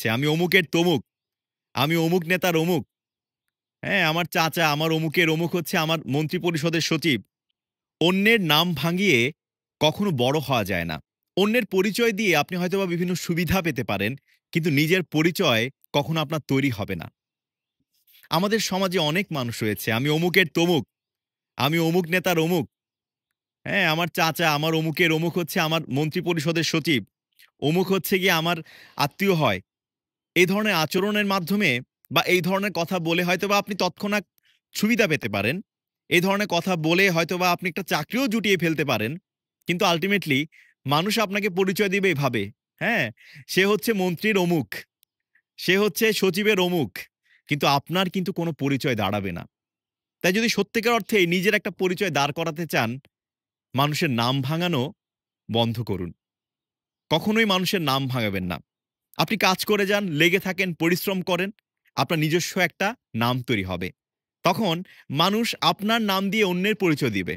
আমি অমুকের তমুক, আমি অমুক নেতার অমুক। হ্যাঁ, আমার চাচা, আমার অমুকের অমুক হচ্ছে আমার মন্ত্রী পরিষদের সচিব। অন্যের নাম ভাঙিয়ে কখনো বড় হওয়া যায় না। অন্যের পরিচয় দিয়ে আপনি হয়তোবা বিভিন্ন সুবিধা পেতে পারেন, কিন্তু নিজের পরিচয় কখনো আপনার তৈরি হবে না। আমাদের সমাজে অনেক মানুষ রয়েছে, আমি অমুকের তমুক, আমি অমুক নেতার অমুক। হ্যাঁ, আমার চাচা, আমার অমুকের অমুক হচ্ছে আমার মন্ত্রী পরিষদের সচিব। অমুক হচ্ছে গিয়ে আমার আত্মীয় হয়। এই ধরনের আচরণের মাধ্যমে বা এই ধরনের কথা বলে হয়তোবা আপনি তৎক্ষণাৎ সুবিধা পেতে পারেন। এই ধরনের কথা বলে হয়তোবা আপনি একটা চাকরিও জুটিয়ে ফেলতে পারেন। কিন্তু আল্টিমেটলি মানুষ আপনাকে পরিচয় দিবে এভাবে, হ্যাঁ? সে হচ্ছে মন্ত্রীর অমুক, সে হচ্ছে সচিবের অমুক। কিন্তু আপনার কিন্তু কোনো পরিচয় দাঁড়াবে না। তাই যদি সত্যিকার অর্থেই নিজের একটা পরিচয় দাঁড় করাতে চান, মানুষের নাম ভাঙানো বন্ধ করুন। কখনোই মানুষের নাম ভাঙাবেন না। আপনি কাজ করে যান, লেগে থাকেন, পরিশ্রম করেন। আপনার নিজস্ব একটা নাম তৈরি হবে। তখন মানুষ আপনার নাম দিয়ে অন্যের পরিচয় দিবে।